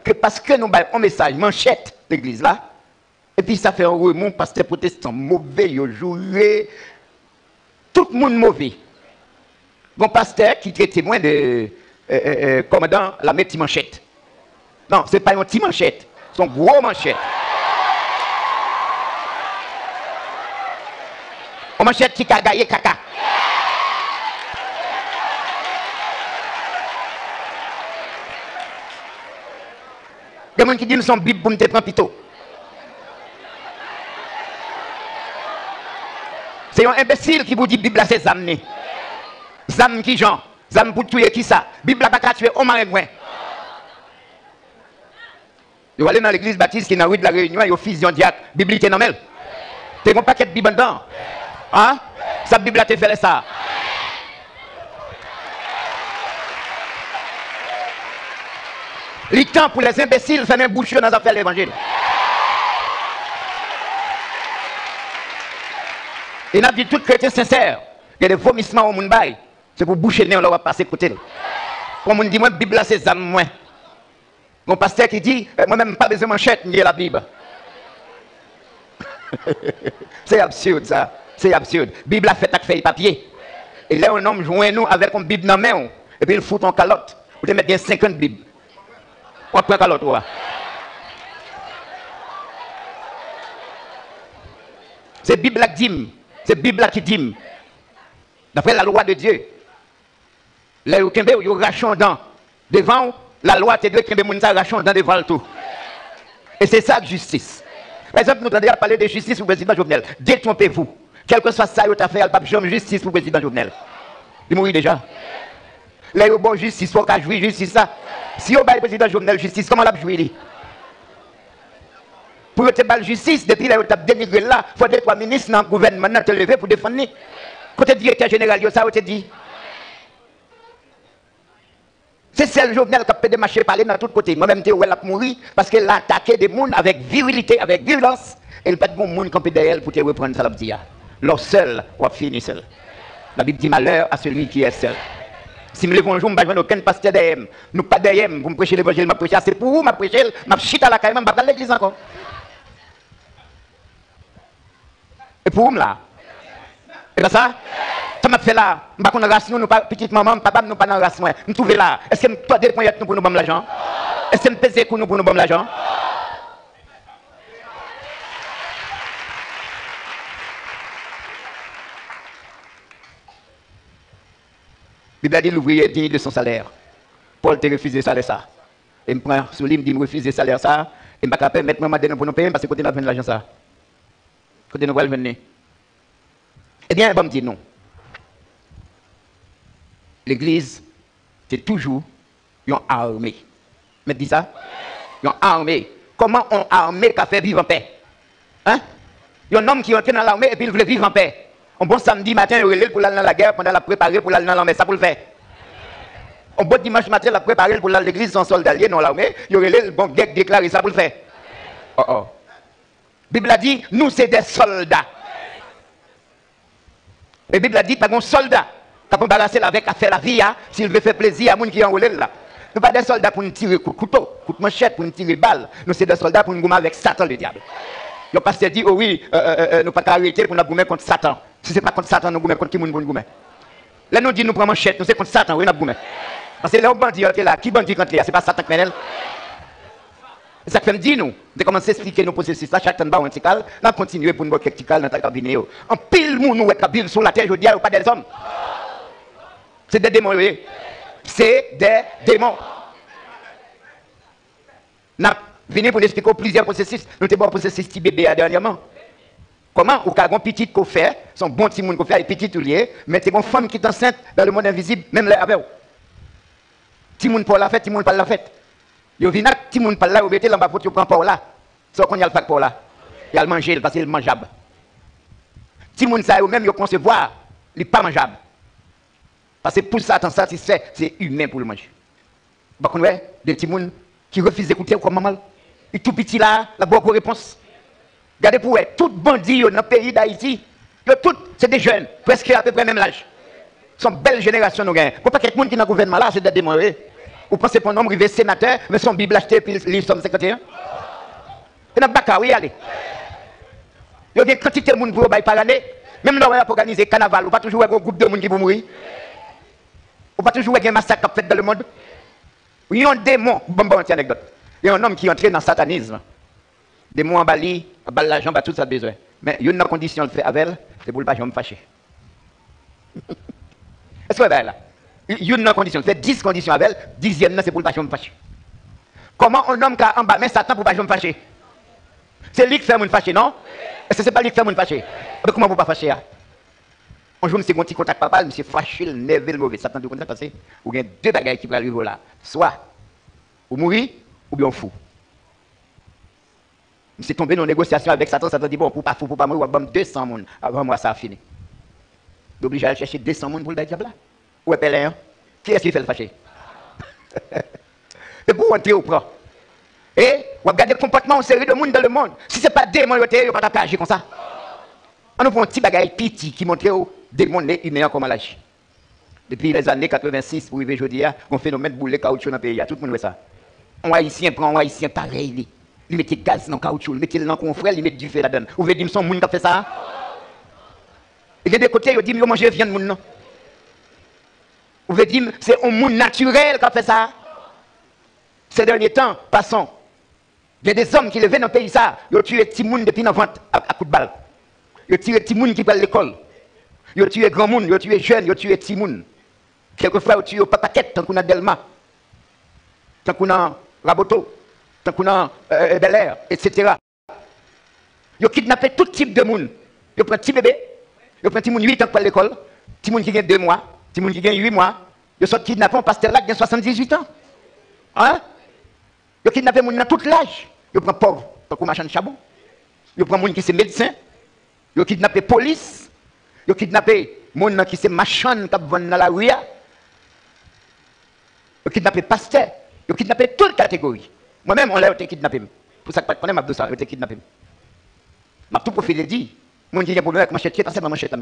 que parce que nous avons un message manchette l'église là, et puis ça fait un remous parce que les protestants mauvais, ils jouent, tout le monde mauvais. Bon pasteur qui est témoin de commandant la petite manchette. Non, ce n'est pas une petite manchette, c'est une grosse manchette. Une manchette qui a gagné caca. Il y a des gens qui disent que son Bible pour nous prendre pito. C'est un imbécile qui vous dit que la Bible c'est zamné. Zam qui Jean, zam pour tuer qui ça. Bible n'a pas tuer au marais. Vous allez dans l'église baptiste qui est dans la rue de la Réunion, il y a fusion diacre, Bible est normale. Tu as un paquet de Bible dedans. Hein? Sa Bible a fait ça. Le temps pour les imbéciles, faire un bouchon dans les affaires de l'évangile. Et nous avons dit tout chrétien sincère, il y a des vomissements au monde, c'est pour boucher le nez, on va passer côté. Comme on dit, moi, la Bible, c'est ça, moi. Mon pasteur qui dit, moi-même, pas besoin de manchette, je lis la Bible. C'est absurde, ça. C'est absurde. La Bible a fait avec feuille papier. Et là, un homme joint nous avec une Bible dans la main, et puis il fout en calotte. Vous devez mettre 50 Bibles. On prend calotte, c'est la Bible qui dit. C'est la Bible qui dit. D'après la loi de Dieu. Là, vous avez rachon dans. Devant, la loi te dit que vous avez rachon dans devant tout. Et c'est ça la justice. Par exemple, nous avons parlé de justice pour le président Jovenel. Détrompez-vous. Quel que soit ça, vous avez fait, il n'y a pas de justice pour le président Jovenel. Il mourit déjà. Là, il y a bon justice, il faut qu'il jouisse justice. Ça. Si vous avez le président Jovenel justice, comment l'a joué? Pour que la justice, depuis là, vous avez dénigré là, il faut que 3 ministres dans le gouvernement te lever pour défendre. Côté directeur général, ça vous te dit. C'est celle Jovenel qui a fait des marchés parler dans tous côtés. Moi-même, je suis là pour mourir parce qu'elle a attaqué des gens avec virilité, avec violence. Et il n'y a pas de monde qui peut derrière pour te reprendre ça. L'or seul, on finit seul. La Bible dit malheur à celui qui est seul. Si me lève un jour, je ne vais aucun pasteur derrière. Nous pas derrière, vous me prêchez l'évangile, je prêche. C'est pour vous, je prêche, je chute à la caille, je vais à l'église encore. Et pour vous, là. Et comme ça, ça m'a fait là. Je ne sais pas race, nous, petite maman, papa, nous pas dans race. Je me trouve là. Est-ce que toi, des points pour nous donner l'argent? Est-ce que me pèse pour nous donner l'argent? La Bible a dit l'ouvrier est digne de son salaire. Paul t'a refusé ça. Et il me prend sur lui, il me dit refuser le salaire ça. Et je ne peux pas permettre de pour nous payer parce que côté nous avons l'argent ça. Côté nous allons venir. Eh bien, il va me dire non. L'église, c'est toujours une armée. Mais dis ça? Une armée. Comment on armée qui fait vivre en paix? Hein? Il y a un homme qui entre dans l'armée et puis il veut vivre en paix. Un bon samedi matin, il relève pour aller dans la guerre, pendant la préparer pour aller dans l'armée. Ça pour le faire. Un bon dimanche matin, il a préparé pour aller dans l'église sans soldat dans l'armée. Il relève, bon, déclaré ça pour le faire. Oh oh. La Bible a dit, nous c'est des soldats. La Bible a dit, pas un soldat qui peut embarrasser avec à faire la vie, s'il veut faire plaisir à gens qui en relève là. Nous pas des soldats pour nous tirer coup de couteau, coup de manchette, pour nous tirer balle. Nous c'est des soldats pour nous gommer avec Satan le diable. Le pasteur dit, oh oui, nous pas arrêter pour nous gommer contre Satan. Si ce n'est pas contre Satan, nous gommer contre qui nous gommer. Là nous dit nous prenons manchette, nous c'est contre Satan, oui nous gommer. Parce que là on bandit là, qui bandit contre là, c'est pas Satan qui mène. Ça fait me dire nous, de commencer à expliquer nos processus là, chaque temps bas on tical, là continuer pour nous boire tical dans ta cabinet. En pile moun nous est sur la terre, je dis pas des hommes. C'est des démons, oui. C'est des démons. N'a venu pour nous expliquer plusieurs processus. Nous avons un processus petit bébé dernièrement. Comment ou quand un petit qu'on fait, son bon petit monde qu'on fait, et petit tout lié, mais c'est une femme qui est enceinte dans le monde invisible, même là avec vous. Petit monde pour la fête, petit monde pas la fête. Yo vient petit monde pas là, vous mettez là bas pour tu prends pas là. Sauf qu'on y a le pack pour là. Il a le manger parce qu'il est mangeable. Petit monde ça même yo concevoir, il pas mangeable. Parce que pour ça tant satisfait, c'est humain pour le manger. Par contre ouais, des petits monde qui refusent d'écouter comme maman. Et tout petit là, la bonne réponse. Regardez pour eux, tout bandit dans le pays d'Haïti, c'est des jeunes, presque à peu près même l'âge. Ce sont belles générations nous gagnons. Pour pas que tout le monde qui est dans le gouvernement là, c'est des démons. Vous pensez pour un homme arrivé sénateur, mais son Bible acheté, puis livre somme 51? C'est dans le bac, oui, allez. Il y a une quantité de monde pour vous par année. Même là, on a organisé carnaval, ou pas toujours un groupe de monde qui vont mourir. Ou pas toujours un massacre fait dans le monde. Il y a un démon, bon, anecdote. Il y a un homme qui est entré dans le satanisme. Démon en Bali, en bas l'argent, pas tout ça besoin. Mais il y a une condition de faire avec elle, c'est pour ne pas me fâcher. Est-ce que vous là? Il y a une condition, fait 10 conditions avec elle, 10e, c'est pour ne pas me fâcher. Comment un homme qui a en bas, mais Satan pour ne pas me fâcher? C'est lui qui fait me fâcher, non? Est-ce que c'est pas lui qui fait me fâcher? Comment vous ne pas fâcher? Un jour, c'est mon petit contact papa, je fâché, le nerveux, le mauvais. Satan de contact parce que vous avez deux bagages qui vont arriver là. Soit vous mourir, ou bien on fou. Je suis tombé dans une négociation avec Satan, Satan dit bon, pour pas fou, pour pas mourir, on va 200 personnes. Avant moi, ça a fini. D'obligé à chercher 200 personnes pour le diable là. Où est Pélin? Qui est-ce qui fait le fâcher? C'est pour entrer au prend. Et vous regardez le comportement en série de monde dans le monde. Si ce n'est pas démon, vous ne pouvez pas agir comme ça. On nous prend un petit bagage petit qui montre aux démons humains comment l'agir. Depuis les années 86, pour arriver aujourd'hui, on fait phénomène boulet caoutchouc dans le pays. Tout le monde voit ça. Un haïtien prend un haïtien pareil. Il met gaz dans le caoutchouc, il met dans le confrère, il met du feu là-dedans. Vous voulez dire que son monde qui a fait ça? Il y a des côtés, il dit que manger viande moun non. Vous voulez dire que c'est un monde naturel qui a fait ça? Ces derniers temps, passons. Il y a des hommes qui levaient dans le pays, ça, ils ont tué des gens depuis 9 ans à coup de balle. Ils ont tué des gens qui parlent l'école. Ils ont tué des grands gens, ils ont tué des jeunes, ils ont tué des gens. Quelquefois, ils ont tué des paquettes, tant qu'on a Delma, tant qu'on a Raboto, tant qu'on a Bel Air, etc. Ils ont kidnappé tout type de monde. Ils ont pris un petit bébé, ils ont pris un petit monde 8 ans pour l'école, un petit monde qui a 2 mois, un petit monde qui a 8 mois. Ils sont kidnappés un pasteur là qui a 78 ans. Hein? Ils ont kidnappé les gens dans tout l'âge. Ils prennent pauvres, tant qu'on marchand de chabon. Ils prennent les gens qui sont médecins. Ils ont kidnappé la police. Ils ont kidnappé les gens qui sont marchands qui vont dans la rue. Ils ont kidnappé les pasteurs. Ils ont kidnappé toute catégorie. Moi-même, on l'a été kidnappé. Pour ça que je ne connais pas ça, on a été kidnappé. Je tout profil dit. Mon Dieu, il y a un problème avec ma manchette, c'est ma manchette.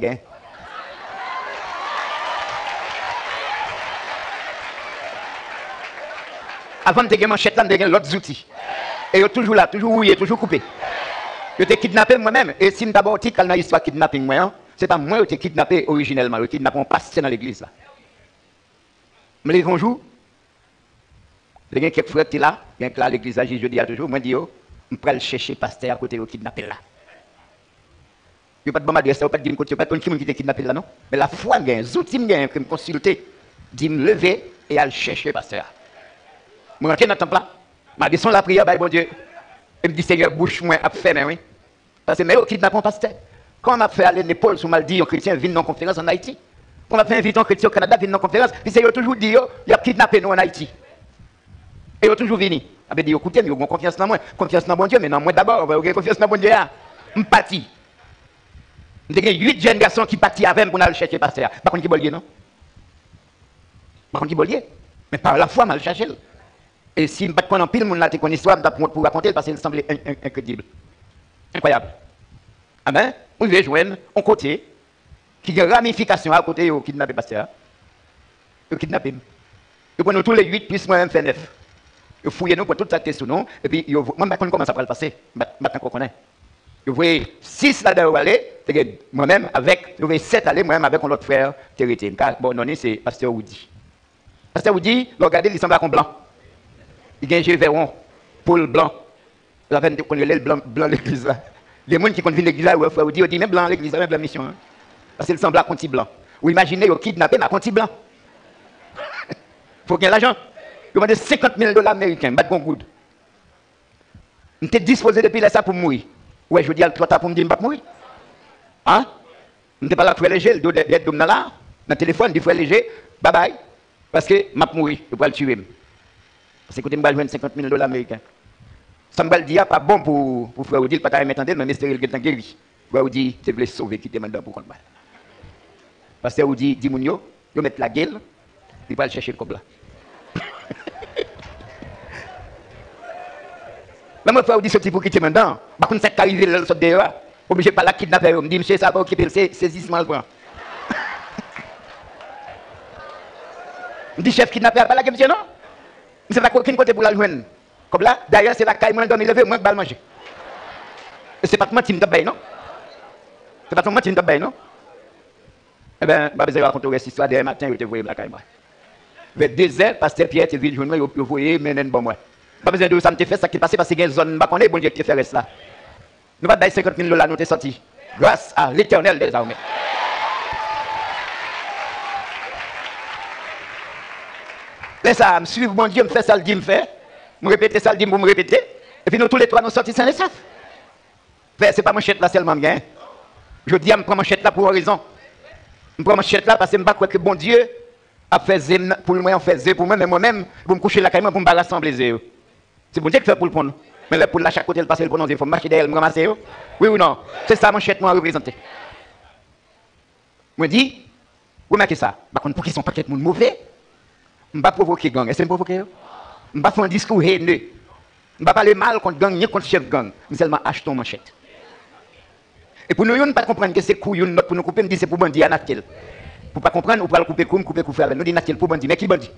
Avant de te manchette, là, je l'autre outils. Et ils sont toujours là, toujours rouillé, toujours coupé. Je t'ai kidnappé moi-même. Et si je d'abord dit qu'il y a une histoire de kidnapping, ce n'est pas moi qui ai kidnappé originellement. Je kidnappé un pasteur dans l'église. Mais les bonjours, il y a quelques frères qui sont là, il y a là à l'église, je dis toujours, moi je dis, je vais chercher pasteur à côté de kidnappé là. Il n'y a pas de bonne adresse, il n'y a pas de dire côté, il n'y a pas de qui est kidnappé là, non? Mais la foi, il y a un outil qui me consulter, dit me lever et aller chercher pasteur. Je rentre dans le temple là, je descends la prière, bon Dieu. Et me dit, Seigneur, bouche-moi à faire, mais oui. Parce que, mais au kidnappé un pasteur. Quand on a fait aller l'épaule sur mal dit, un chrétien vient dans une conférence en Haïti. Quand on a fait inviter un chrétien au Canada, vient dans une conférence, puis c'est toujours dit, il a kidnappé nous en Haïti. Et il a toujours venu. Il a dit, écoutez, mais vous avez confiance dans moi. Confiance dans mon Dieu, mais non, moi d'abord, vous avez confiance dans mon Dieu. Je parti. Il y a 8 jeunes garçons qui partent avec moi pour aller chercher le pasteur. Par contre, qui bollier, non? Par contre, qui bollier? Mais par la foi, je vais le chercher. Et si je ne pas en pile, je vais une histoire pour raconter parce qu'il me semblait incroyable. Incroyable. Ah ben, on va joindre un côté qui a une ramification à côté au kidnappé pasteur. Au kidnappé. Et pour nous tous les 8, plus moi, je fais 9. Ils fouillent nous pour toute cette question, non? Et puis, moi, je ne sais pas comment ça va le passer. Maintenant qu'on connaît. Vous voyez 6 là-dedans aller, moi-même avec, vous voyez 7 aller, moi-même avec un autre frère qui était. Bon, non, c'est Pasteur Woody. Pasteur Woody, regardez, il semble comme blanc. Il y a un jeu verron, Paul blanc. La veine de connaître le blanc l'église là. Les gens qui conviennent l'église là, il faut dire, même blanc l'église, même blanc mission. Hein? Parce qu'il semble à Conti blanc. Ou imaginez, il kidnappé ma Conti blanc. Il faut qu'il y ait l'argent. Il demande 50 000 $ américains, bat good. Je suis disposé depuis là ça pour mourir. Ouais, je dis à toi pour me dire que je ne vais pas mourir. Hein? Je ne suis pas là pour faire léger, d'être dans là, dans le téléphone, il faut léger, bye bye. Parce que je vais mourir, je vais le tuer. Parce que je vais jouer 50 000 $ américains. Ça me dit, pas bon pour faire dire, pas ta m'entendre, mais c'est le guéri. Je dis, tu veux sauver, qui te demande pour qu'on balle. Parce que vous dites, dis-moi, je mettre la gueule, il va aller chercher le cob là. Même si vous dites, ce pour quitter maintenant, par contre, c'est arrivé le sort dehors, obligé par la kidnapper, on me dit, monsieur, ça va occuper le saisissement le bras. Je dis, chef kidnappé, pas la monsieur, non? Je ne sais pas aucun côté pour la joindre. Comme là, d'ailleurs, c'est la caille, moi, je dois lever, moi, je vais manger. Et c'est pas comment tu me donnes, non? C'est pas comment tu me donnes, non? Eh bien, je vais raconter cette histoire demain matin, je te vois la caille, moi. Vers 2 heures, pasteur Pierre, tu es venu joindre, vous voyez, mais non, bon, moi. Pas besoin de ça, me fait ça qui est passé parce qu'il y a une zone, je ne bon Dieu qui fait ça. Nous va donner 50 000 $, nous sommes sortis. Grâce à l'Éternel des armées. Laisse ça, me suivre, mon Dieu, me fait ça, le dit, me fait. Me répéter ça, le dit, me répéter. Et puis nous tous les trois, nous sortis sans les sacs. C'est pas manchette là seulement bien. Je dis, je prends manchette là pour une raison. Je prends manchette là parce que je ne sais pas que bon Dieu a fait pour moi, on fait pour moi, mais moi-même, pour me coucher la caille, pour me rassembler. C'est bon Dieu qui fait pour le prendre. Mais là, pour la chaque côté, le passer, le prendre, il faut marcher derrière, me ramasser. Oui ou non? C'est ça, manchette, moi, représenter. Moi, dis, vous remarquez ça. Par contre, pour qu'ils sont pas quelqu'un de mauvais, je ne vais pas provoquer gang. Est-ce que je provoquer? Je ne vais pas faire un discours haineux. Je ne vais pas parler mal contre gang, ni contre chef gang. Mais seulement achetons manchette. Et pour nous, nous ne pas comprendre que c'est couillon pour nous couper, nous dit c'est pour bandit à Natel. Pour ne pas comprendre, on peut le couper comme, couper avec nous, dit Natel pour bandit. Mais qui bandit?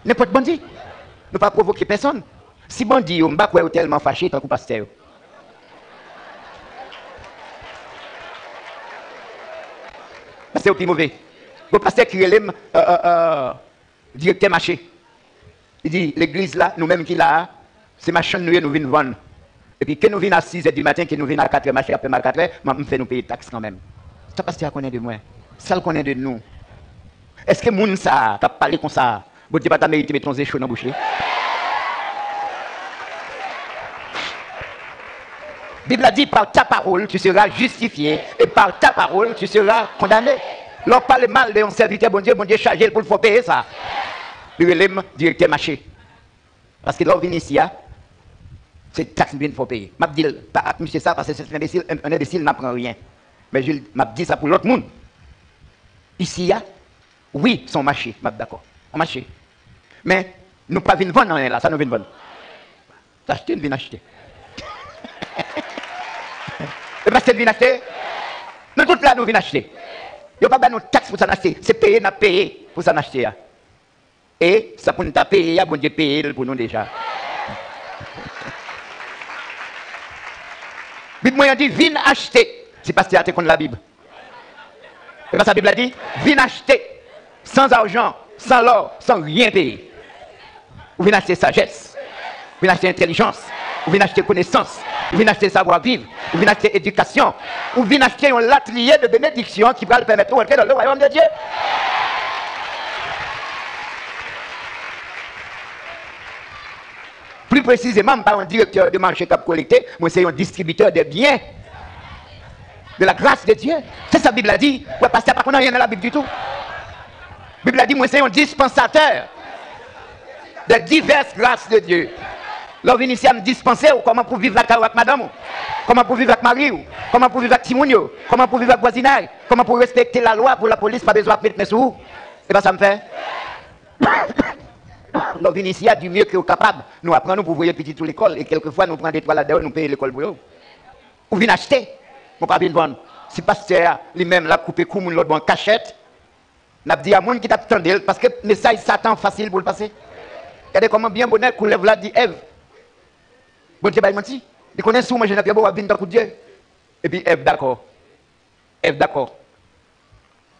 N'importe bandit. Ne pas provoquer personne. Si bandit, on ne va pas tellement fâché, tant que pasteur. C'est au plus mauvais. Le pasteur qui est directeur marché. Il dit, l'église là, nous-mêmes qui là, c'est machin nous venons vendre. Et puis, quand nous venons à 6h du matin, que nous venons à 4h, marché après 4h, on fait nous payer taxes quand même. Ça pasteur connaît de moi. Ça le connaît de nous. Est-ce que moun ça, t'as parlé comme ça, vous dites pas t'as mérité de mettre ton échou dans la bouche? La Bible a dit, par ta parole, tu seras justifié, et par ta parole, tu seras condamné. L'on parle mal de un serviteur, bon Dieu chargé pour le faire payer ça. Le relève directeur marché. Parce que l'on vient ici, c'est taxe bien faut payer. Je dis pas monsieur ça parce que c'est un imbécile n'apprend rien. Mais je dis ça pour l'autre monde. Ici, oui, son marché, je suis d'accord. Un marché. Mais nous ne pas venir vendre là, ça nous vient vendre. T'acheter, nous venons acheter. Et parce que nous venons acheter, nous tous là, nous venons acheter. Il n'y a pas de taxe pour s'en acheter. C'est payer, nous payer pour s'en acheter. Et ça pour nous payer, bon Dieu payer pour nous déjà. La Bible a dit, viens acheter. C'est parce que tu as contre la Bible. C'est parce que la Bible a dit, viens acheter. Sans argent, sans l'or, sans rien payer. Vous venez acheter sagesse. Vous venez acheter intelligence. Vous venez acheter connaissance. Vous venez acheter savoir-vivre. Vous venez acheter éducation. Vous venez acheter un latrier de bénédiction qui va le permettre de rentrer dans le royaume de Dieu. Plus précisément, je ne suis pas un directeur de marché cap collecté, moi c'est un distributeur de biens. De la grâce de Dieu. C'est ça la Bible a dit. Ouais, parce qu'il n'y a pas rien dans la Bible du tout. La Bible a dit, moi c'est un dispensateur de diverses grâces de Dieu. L'on vient ici à me dispenser comment pour vivre avec madame, comment pour vivre avec Marie, comment pour vivre avec Timonio, comment pour vivre avec voisinage, comment pour respecter la loi pour la police, pas besoin de mettre mes sous. Et bien ça me fait. L'on vient ici à du mieux que capable. Nous apprenons pour voyer petit tout l'école et quelquefois nous prenons des toiles là-dedans, nous payons l'école pour eux. Ou venez acheter, mon pas bien vendre. Si pasteur lui-même l'a coupé coup, l'autre bon cachette, n'a dit à monde qui t'attendait parce que le message Satan facile pour le passer. Regardez comment bien bonheur coulève là dit Ève. Bon Dieu, il menti. Il connaît sous moi, je n'ai pas besoin de coup de Dieu. Et puis Ève d'accord. Ève d'accord.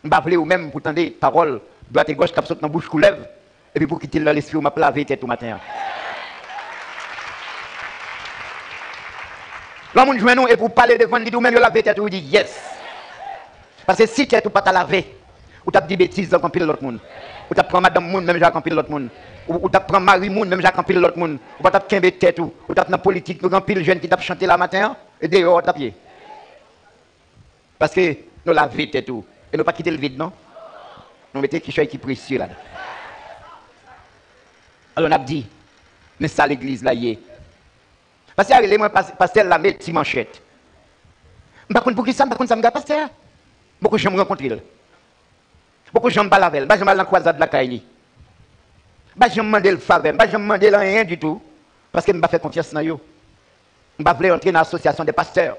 Je vais appeler ou même pour tendre parole, droite et gauche, cap saute dans la bouche coulève. Et puis pour quitter l'esprit, on m'a lavé tête tout matin. Là, mon joint nous et pour parler devant lui, même laver tête, il dit yes. Parce que si tu es pas ta lavé, ou tu as dit bêtises dans pile l'autre monde. Ou tu prends madame monde, même j'ai rempli l'autre monde. Ou tu prends Marie monde, même j'ai rempli l'autre monde. Ou tu as pris tête, ou tu as dans la politique, nous rempli le jeune qui t'a chanté la matin, et dehors, tu as pied. Parce que nous laver tête tout. Et nous pas quitter le vide, non? Nous mettons quelque chose qui est précieux là. Alors on a dit, mais ça l'église là y est. Parce que les pasteur la met petite manchette. Par contre pour qui ça, par contre ça me gâte pasteur. Beaucoup de gens me rencontrent. Beaucoup de gens me parlent avec elle. Bah je me la croisade de la Kaili. Bah je me demande le faveur, bah je me demande rien du tout parce que je ne pas faire confiance dans eux. Je ne vais entrer dans l'association des pasteurs.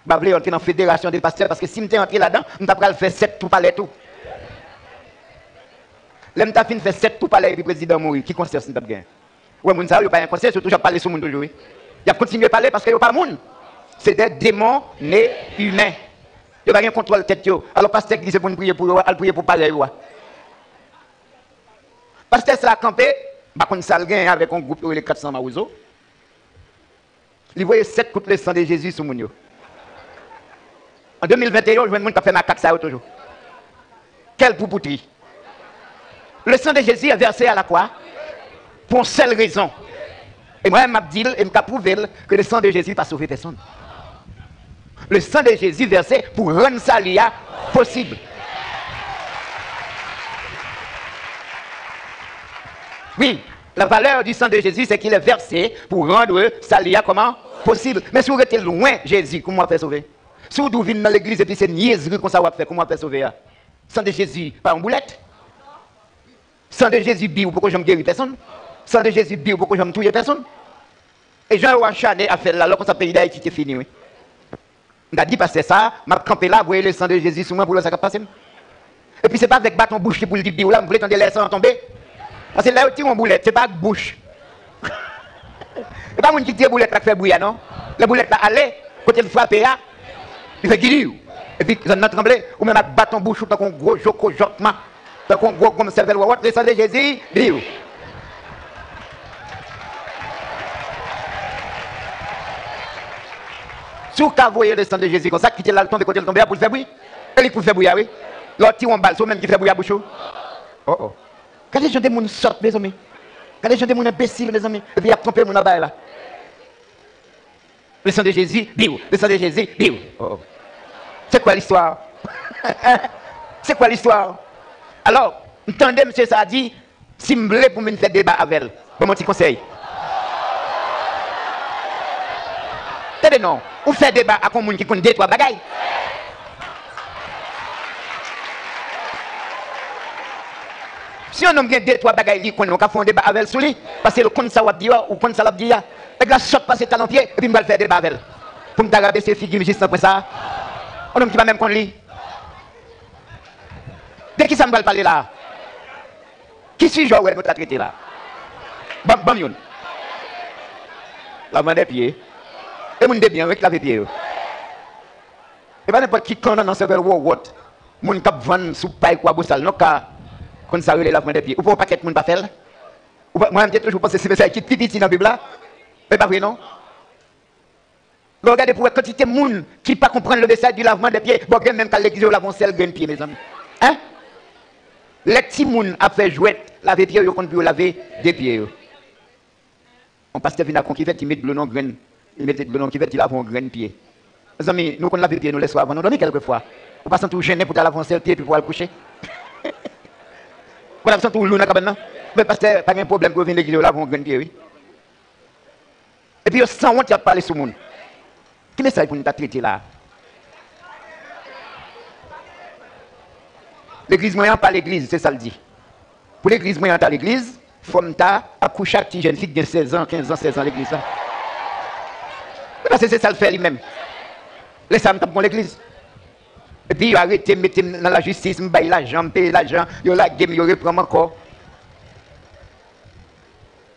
Je vais entrer dans la fédération des pasteurs parce que si je entré là-dedans, je vais faire 7 tout palais tout. L'homme t'a fait 7 tout palais et puis le président mourir. Qui conscience n'a pas gagné? Ouais, moun ça, il n'y a pas un conseil, surtout, j'ai parlé sur le monde toujours. Il a continué à parler parce qu'il n'y a pas de monde. C'est des démons nés humains. Il n'y a pas de contrôle de tête. Alors, pasteur qui dit pour nous prier pour eux, elle prier pour parler. Pasteur, c'est la campé, bah, qu'on s'algue avec un groupe de 400 maouzo. Il voyait 7 coups de sang de Jésus sur mon. En 2021, je vois un monde qui a fait ma 4 toujours. Quelle poupouterie. Le sang de Jésus est versé à la croix pour une seule raison. Et moi, je dis et je prouve que le sang de Jésus va sauver personne. Le sang de Jésus versé pour rendre ça possible. Oui, la valeur du sang de Jésus, c'est qu'il est versé pour rendre ça comment possible. Mais si vous êtes loin Jésus, comment faire sauver? Si vous venez dans l'église et puis c'est une niaiserie qu'on va faire, comment faire sauver? Sang de Jésus, pas en boulette. Sang de Jésus, bio, pourquoi je ne guéris personne? Sang de Jésus, bio, pourquoi je ne touille personne? Et Jean Ouachané a fait là, alors que ça pays d'Haïti est fini. Oui. On a dit, parce que ça, m'a campé là, vous voyez le sang de Jésus sur moi pour le sac passer. Et puis c'est pas avec bâton bouche pour le dire, là, vous voulez entendre les sangs tomber? Parce que là, où tire une boulette, c'est pas avec bouche. C'est pas mon qui tire boulette qui fait bouillir, non? La boulette là, allez, côté le frapper là, il fait guider. Et puis, ça n'a tremblé, ou même avec bâton bouche, ou tant qu'on gros joko jotement, tant qu'on gros comme cervelle, ou le sang de Jésus, bio. Si vous voyez le sang de Jésus comme ça, quittez là le tomber côté le tomber pour le faire bouillir. Et il peut faire bouillir, oui. L'autre tire en balle, c'est même qui fait bouillir bouche. Oh oh. Quand les gens de monde sortent, mes amis. Quand les gens de monde imbéciles, mes amis. Et puis il y a trompé mon là-bas là. Le sang de Jésus, bio. Le sang de Jésus, bio. Oh oh. C'est quoi l'histoire? C'est quoi l'histoire? Alors, entendez, monsieur, ça a dit, si vous voulez pour me faire débat avec elle, bon, mon petit conseil. Tenez non, ou faire débat avec un monde qui connaît deux, trois bagailles. Si on a deux, trois bagailles, on va faire un débat avec elle sur lui, parce que le compte ça va dire, ou compte ça va dire, et la shot passe talent pied, et puis on va faire débat avec elle. Pour me regarder ces figures juste après ça, on ne va même qu'on lit. De qui ça me va parler là? Qui suis-je où elle me traiter là? Bam yon. La main des pieds. Et mon bien avec la pied. Et pas n'importe qui quand on a cerveau what. Mon cap vend sous paille quoi bossal non ka kon ça relève la main des pieds. Ou pas paquet mon pas faire. Ou moi j'ai toujours pensé c'est ça qui petit dans Bible là. Mais pas vrai non? Regardez pour quantité de monde qui pas comprendre le message du lavement des pieds. Bon même quand l'église lavons seul grain pied mes amis. Hein? Les petits moun a fait jouer laver pieds yo kon pour laver des pieds. On passe vient à conquête il met de l'eau grain. Il mettait de l'eau qui fait il lave un grain pied. Mes amis, nous qu'on lave pied nous laisse avant nous donner quelquefois. On passe tout gêné pour laver un pied puis pour aller coucher. On a tout l'eau dans cabane. Mais parce que pas un problème que vient l'église laver un grain pied oui. Et puis sans honte il a parlé sur monde. Qui message pour nous traiter là? L'église moyen pas l'église, c'est ça le dit. Pour l'église moyen à l'église, faut m'ta accoucher à petite jeune fille de 16 ans, 15 ans, 16 ans l'église là. Parce que c'est ça le fait lui-même. Laissez-moi taper pour l'église. Et puis il a arrêté, mettez dans la justice, il baille l'argent, paye l'argent, il a la game, il reprend encore.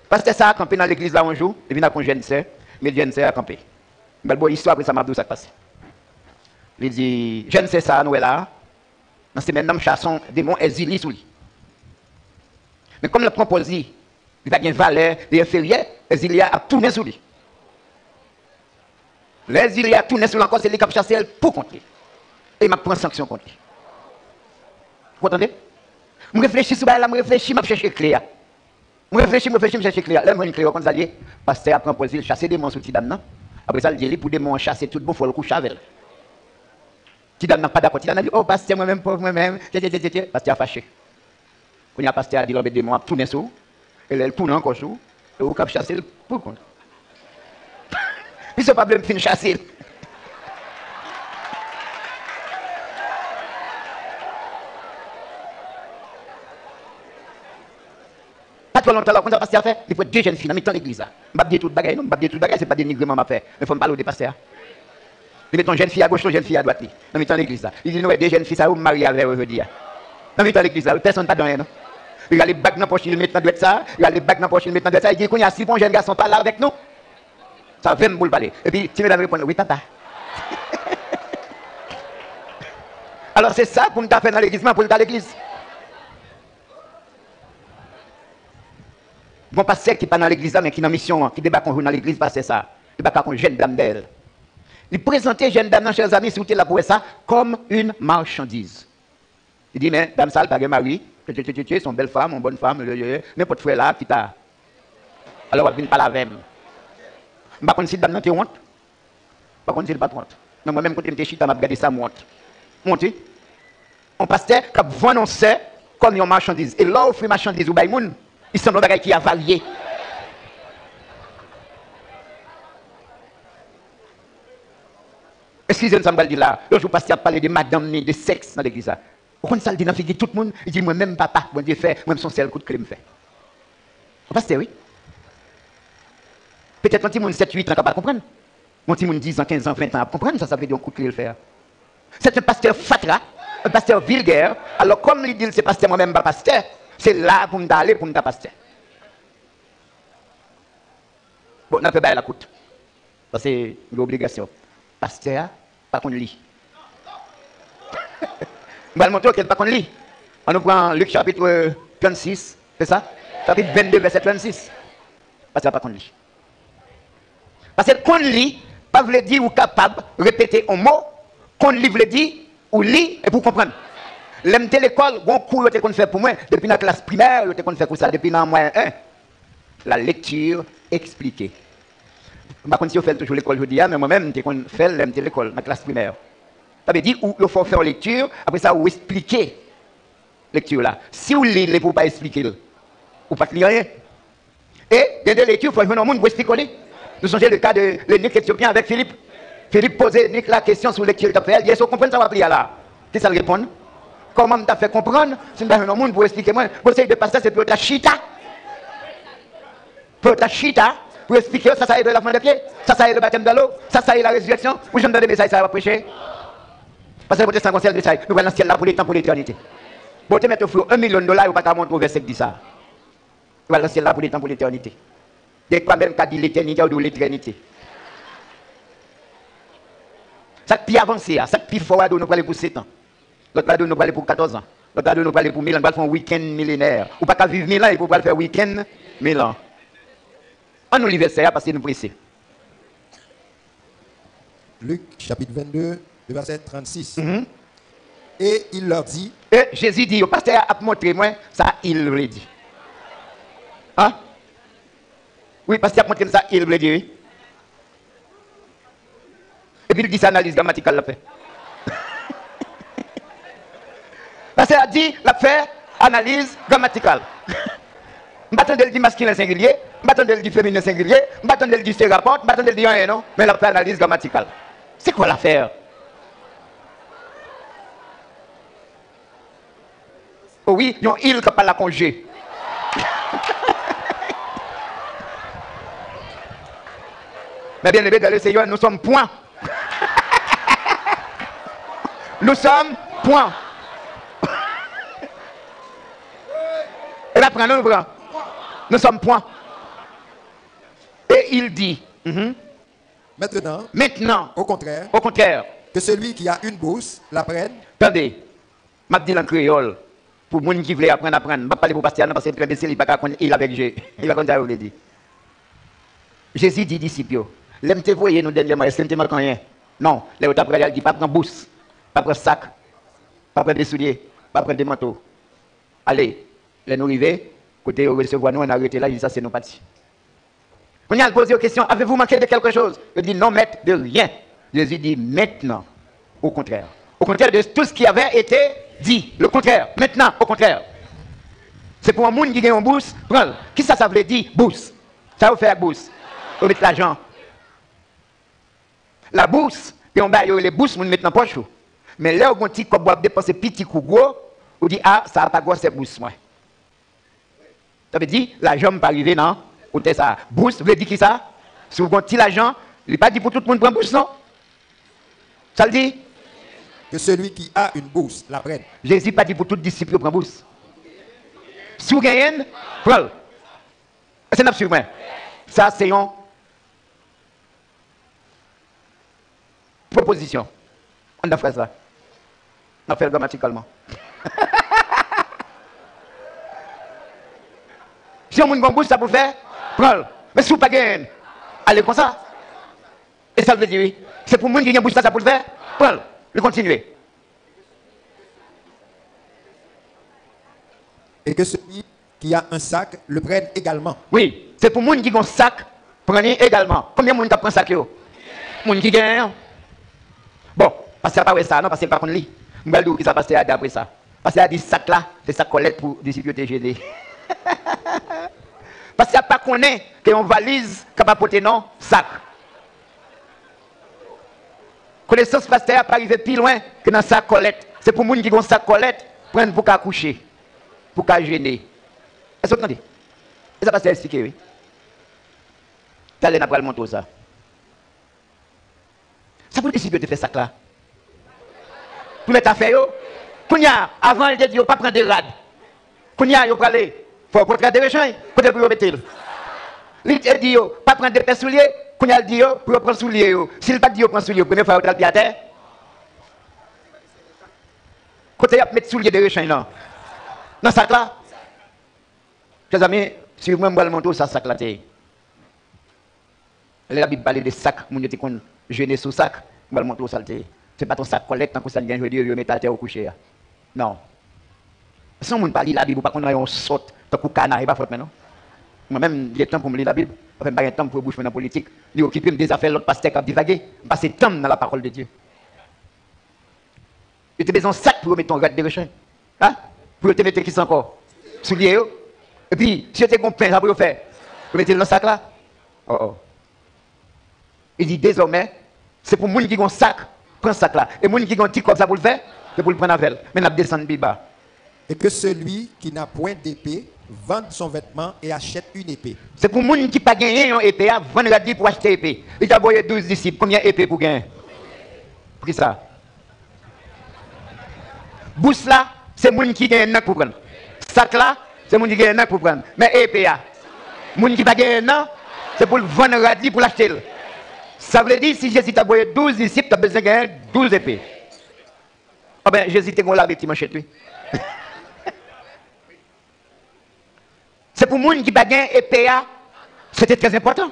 Parce que ça a campé dans l'église là un jour, et puis il a un jeune sœur, mais le jeune sœur a campé. Mais bon, histoire après ça m'a dit ça passe. Il dit, jeune sœur ça, nous là, dans ces mêmes chassons, démons exilés sous lui. Mais comme le proposé, il a une valeur inférieure, exilé a tourné sous lui. Les il y a tourné sur l'encore, c'est lui qui a chassé pour contre. Et m'a pris sanction contre lui. Vous entendez? Je réfléchis sur ça, je réfléchis, je cherche clair. Je réfléchis, je cherche clair. Là, je me clair, comme ça, parce que après, il chasser des monstres sous Tidam. Après ça, il dit, pour des monstres chasser tout bon, il faut le coucher avec. Tidam n'a pas d'accord. Tidam a dit, oh, pasteur, moi-même, pauvre, moi-même, pasteur a fâché. Quand il a pasteur a dit, l'homme des monstres a tourné sur, et il tourne encore sur, et il a chassé pour contre. Puis ce problème fin chasser. Pas trop longtemps là, quand on a passé à faire, il faut deux jeunes filles dans l'église. Je ne vais pas dire tout le bagage, non, je ne vais pas dire tout le bagage, ce n'est pas dénigrement à faire. Mais il faut me parler des pasteurs. Il met une jeune fille à gauche, une jeune fille à droite. Dans l'église. Il dit, nous, deux jeunes filles, ça vous marier avec eux, je veux dire. Dans l'église, personne n'a pas donné, non? Il a les bagues dans la poche, il met dans le ça. Il a les bagues dans la poche, il met dans le ça. Il dit qu'on y a 6 bons jeunes garçons pas là avec nous. Ça va me parler. Et puis, tu me répondre, oui, papa. Alors, c'est ça pour nous faire dans l'église, pour nous dans l'église. Bon pasteur qui n'est pas dans l'église, mais qui est dans la mission, qui débat dans l'église, c'est ça. Il débat contre une jeune dame d'elle. Il présentait jeune dame, chers amis, si vous êtes là pour ça, comme une marchandise. Il dit, mais dame sale, pas de mari, son belle femme, une bonne femme, n'importe frère là, qui t'a. Alors, elle vient pas la même. Je ne sais pas si dame n'a pas honte. Je ne sais pas si honte. Mais moi-même, quand je suis chita, je vais regarder ça, honte. Honte. On pasteur, quand vous annoncez comme une marchandise. Et là, offre marchandise ou baïmoun, il semble que qui a varié. Excusez-moi, ça me dire là. Le jour pasteur a parlé de madame, de sexe dans l'église. Pourquoi ça le dit dans la tout le monde? Il dit, moi-même, papa, bon Dieu fait, moi-même, son seul coup de clé me fait. Pasteur, oui. Peut-être un petit monde 7, 8 ans, capable de comprendre. Mon petit monde 10 ans, 15 ans, 20 ans, à comprendre, ça veut dire un coup de clé le faire. C'est un pasteur fatra, un pasteur vulgaire. Alors, comme il dit, c'est pasteur, moi-même, pas pasteur, c'est là pour m'aller pour me pasteur. Bon, on a fait la coûte. Ça, c'est l'obligation. Pasteur, pas qu'on lit. Je vais montrer qu'il pas qu'on lit. On nous prend Luc chapitre 36, c'est ça? Chapitre 22, verset 36. Pasteur, pas qu'on lit. Parce que qu'on lit, pas veut dire ou capable de répéter un mot, qu'on lit veut dire ou lit et pour comprendre. L'aime l'école, bon cours qu'on fait pour moi, depuis la classe primaire, qu'on fait pour ça, depuis la moyen 1. La lecture expliquée. Par contre, si on fait toujours l'école, je dis, mais moi-même, je fais l'école, la classe primaire. Ça veut dire qu'il faut faire lecture, après ça, vous expliquer lecture là. Si vous lisez, vous ne pouvez pas expliquer. Vous ne pouvez pas lire rien. Et, dans la lecture, il faut venir au monde pour expliquer. Nous songez le cas de l'eunuque éthiopien avec Philippe. Philippe posait la question sur lecture de fait. Il dit, comprendre ça va prier là. Qu'est-ce que ça répond? Comment tu as fait comprendre? Si nous avons un monde pour expliquer moi, le conseil de pasteur, c'est pour ta chita. Pour ta chita. Pour expliquer, ça est de lavement de pied, ça est le baptême de l'eau, ça est la résurrection. Vous j'aime donner des messages, ça va prêcher. Parce que vous êtes sans conseil de message, nous allons dans le ciel là pour les temps, pour l'éternité. Vous te mettre au flou $1 million, vous ne pouvez pas montrer au verset qui dit ça. Nous allons dans le ciel là pour les temps, pour l'éternité. Dès que même qu'à dire l'éternité ou l'éternité. Ça qui avancé, ça qui fort, nous allons aller pour 7 ans. L'autre là, nous allons aller pour 14 ans. L'autre là, nous allons aller pour 1000 ans, nous allons faire un week-end millénaire. Ou pas qu'à vivre 1000 ans, il faut pas faire un week-end 1000 ans. On nous livre ça parce que nous pressons. Luc chapitre 22, le verset 36. Et il leur dit. Et Jésus dit, au pasteur a montré moi, ça il le dit. Hein? Oui, pasteur a montré ça, il le dit. Oui. Et puis il dit, ça analyse grammaticale la fait. Pasteur a dit, la fait analyse grammaticale. Je m'attendais le dire masculin singulier, je m'attendais le dire féminin singulier, je m'attendais le dire se rapporte, je m'attendais le dire rien, non? Mais la fait analyse grammaticale. C'est quoi l'affaire? Oh oui, ils ont il qui parle à congé. Mais bien aimé dans le Seigneur, nous sommes point. Nous sommes point. Et là, prenons le bras. Nous sommes point. Et il dit, maintenant, au contraire, que celui qui a une bourse la prenne. Attendez, je dis en créole, pour les gens qui veulent apprendre, je ne vais pas parler pour pasteur, parce que c'est très difficile, il va pas avec Jésus. Il va comme ça, vous le dit. Jésus dit disciples, l'aime te voyer nous dernièrement, est-ce que ne te manque rien? Non, les autres après, il dit pas prendre bourse, pas prendre sac, pas prendre des souliers, pas prendre des manteaux. Allez, les nous arrivés, côté recevoir nous, on a arrêté là, il dit ça, c'est nos partis. On a posé aux questions, avez-vous manqué de quelque chose? Il dit non, maître, de rien. Jésus dit maintenant, au contraire. Au contraire de tout ce qui avait été dit. Le contraire. Maintenant, au contraire. C'est pour un monde qui gagne une bourse, prends. Qui ça veut dire? Bourse. Ça vous fait la bourse. Vous mettez l'argent. La bourse, et on va les bourses, on met dans la poche. Mais là, on dit qu'on va dépenser petit ou gros, on dit ah, ça n'a pas gros, c'est bourse, moi. Ça veut dire, l'argent ne peut pas arriver, non? Ou ça. Bourse, vous voulez dire qui ça? Si vous avez l'argent, il n'est pas dit pour tout le monde prendre bourse, non? Ça le dit? Que celui qui a une bourse la prenne. Jésus n'a pas dit pour tout disciple prendre bourse. Si vous gagnez, prenez. C'est un absurde. Ça, c'est une proposition. On a fait ça. On a fait grammaticalement. Si on a une bouche, ça peut faire, prenez. Mais si vous pas gagné, allez comme ça. Et ça veut dire oui. C'est pour moi qui a une bouche, ça peut le faire, prenez. Le continuer. Et que celui qui a un sac le prenne également. Oui, c'est pour les gens qui ont un sac, prenez également. Combien de gens prennent un sac? Les gens qui gagnent. Bon, parce que pas ça, non, parce que pas qu'on lit. Je vais dire qui ça passe après ça. Parce qu'il y a des sacs là, c'est ça collecte pour des sécurités GD. Parce qu'il n'y a pas qu'on est, qu'on valise, capable de porter non, sac. Connaissance pasteur pas arriver plus loin que dans sac collecte. C'est pour les gens qui ont un sac collecte, prendre pour qu'à coucher, pour qu'à gêner. Est-ce que vous entendez? Et ça passe à expliquer, oui. T'as l'air d'après le manteau, ça. Ça peut décider de faire ça là. Pour mettre affaire, Kounia, avant, il dit, pas prendre des rades. Kounia, il faut aller. Il faut prendre des réchains, pour vous mettre. Il dit, pas prendre des paires souliers. Kounia, il dit, pour prendre souliers. S'il ne pas dit, prendre souliers, première fois, il va à terre. Côté, il va mettre souliers de réchains là. Dans ça là. Chers amis, si vous me montrez ça, sac là, la Bible parle de sac, mon Dieu, tu connais, jeûner sous sac, je vais montrer ça. C'est pas ton sac collecte, tant que ça vient, je veux dire, je mets ta terre au coucher. Non. Si on parle de la Bible, par contre, on saute, tant que canard, il pas faute maintenant. Moi-même, il y a temps pour me lire la Bible, enfin, pas un temps pour bouger dans la politique, il occupe des affaires, l'autre pasteur qui a divagué, passer temps dans la parole de Dieu. Tu as besoin d'un sac pour mettre ton rad de rechain. Hein? Pour te mettre qui c'est encore? Soulier. Et puis, si tu as compris, ça peut faire. Vous mettez dans le sac là? Oh oh. Il dit désormais, c'est pour les gens qui ont un sac, prends ce sac là. Et les gens qui ont un petit comme ça pour le faire, c'est pour le prendre avec. Mais on descend de bas. Et que celui qui n'a point d'épée vende son vêtement et achète une épée. C'est pour les gens qui n'ont pas gagné une épée, vendre la pour acheter une épée. Il a envoyé 12 disciples. Combien d'épées pour gagner? Pris ça. Bouche là, c'est les gens qui gagnent pour prendre. Sac là, c'est les gens qui gagnent pour prendre. Mais épée, les gens qui n'ont pas gagné, c'est pour le vendre radis pour l'acheter. Ça veut dire si Jésus t'a envoyé 12 disciples, tu as besoin de gagner 12 épées. Ah ben Jésus t'a envoyé la petite manchette, lui. C'est pour les gens qui n'ont pas gagné épée, c'était très important.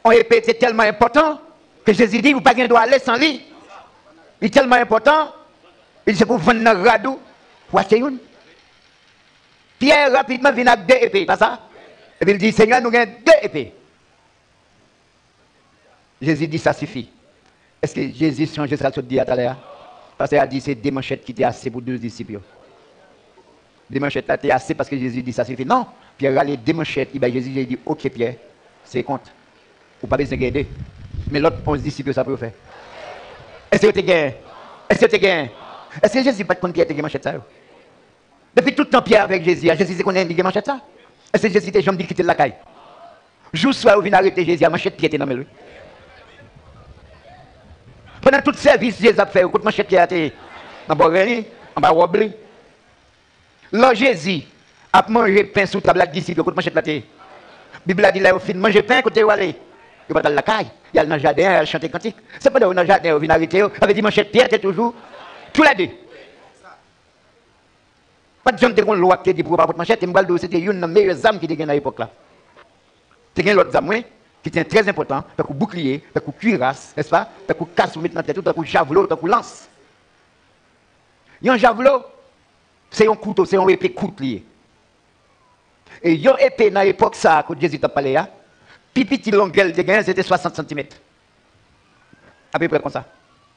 Une épée, c'est tellement important que Jésus dit, vous n'avez pas droit aller sans lui. Il est tellement important, il dit c'est pour vendre un radou, pour acheter une. Pierre rapidement vient avec 2 épées, pas ça? Et puis il dit, Seigneur, nous avons 2 épées. Jésus dit, ça suffit. Est-ce que Jésus change ça tout dit à l'heure? Parce qu'il a dit, c'est 2 manchettes qui étaient assez pour 2 disciples. 2 manchettes étaient assez parce que Jésus dit, ça suffit. Non, Pierre a les 2 manchettes. Et bien Jésus a dit, ok Pierre, c'est compte. Vous pas besoin de gagner. Mais l'autre 11 disciples, ça peut le faire. Est-ce que tu gagnes? Est-ce que tu gagnes? Est-ce que Jésus pas de compte Pierre, tu gagnes manchette ça? Depuis tout le temps, Pierre avec Jésus, Jésus sait qu'on a une manchette ça? Est-ce que Jésus t'a jamais dit quitter la caille? Jour soir, vous venez arrêter Jésus, à manchette Pierre, t'es dans le pendant tout service, Jésus a fait, écoute, manchette Pierre, t'es dans le boré, en bas, wobble. Là, Jésus a mangé pain sous table avec disciples, écoute, manchette là, t'es. Bible a dit là, au fin, manger pain, côté où aller? Il va dans la caille, il y a dans le jardin, il y a chanter cantique. C'est pas dans le jardin, vous venez arrêter, avait dit manchette Pierre, t'es toujours, tous les deux. Pas de gens qui ont une loi qui dit pour pas votre manchette, c'était une des meilleures âmes qui étaient à l'époque là. C'est l'autre âme qui était très important, t'as un bouclier, t'as un cuirasse, n'est-ce pas? T'as un casse pour mettre dans la tête, t'as un javelot, t'as un lance. Un javelot, c'est un couteau, c'est un épée courte lié. Et une épée dans l'époque ça, quand Jésus t'a parlé, puis petit longueur de gain, c'était 60 cm. À peu près comme ça.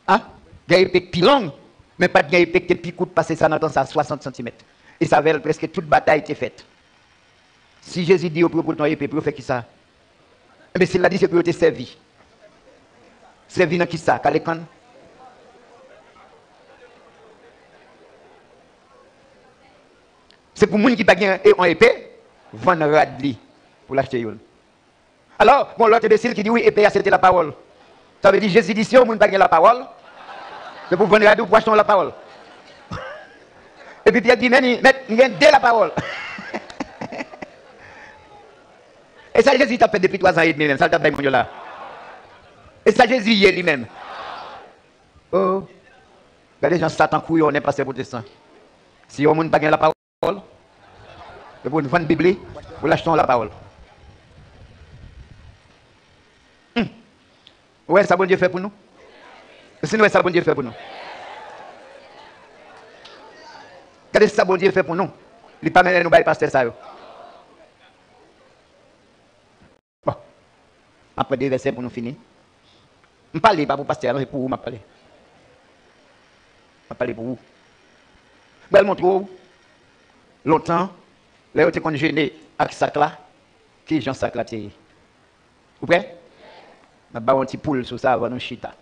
Hein? Une épée plus longue, mais pas de épée qui est plus courte, passer ça dans ça 60 cm. Et ça veut presque toute bataille était faite. Si Jésus dit au propos de ton épée, pour faire qui ça? Mais s'il a dit, c'est pour te servir. Servir dans qui ça? Kalékan? C'est pour les gens qui n'ont pas une épée, vendre radli pour l'acheter. Alors, bon, l'autre imbécile qui dit oui, épée, c'était la parole. Ça veut dire Jésus dit si on n'a pas la parole, c'est pour vendre radli pour acheter la parole. Et puis Pierre dit, mais il y a de la parole. Et ça, Jésus t'a fait depuis 3 ans et demi, même. Ça, t'a fait, mon Dieu, là. Et ça, Jésus y est lui-même. Oh. Regardez, les gens, Satan couillon, on est passé protestant. Si on ne pas la parole, vous vendre la Bible, vous l'achetez la parole. Ouais, ça bon Dieu fait pour nous. Sinon, ça bon Dieu fait pour nous. Regardez ça bon Dieu fait pour nous. Il n'est pas mêlé nous, pasteur ça. Bon. Après 2 versets pour nous finir. Je ne parle pas pour pasteur, c'est pour vous, je parle. Je parle pour vous. Je vais montrer longtemps, là, vous êtes gêné avec ça là, qui est Jean sac là. Vous prêts? Je vais un petit poule sur ça avant nous chita.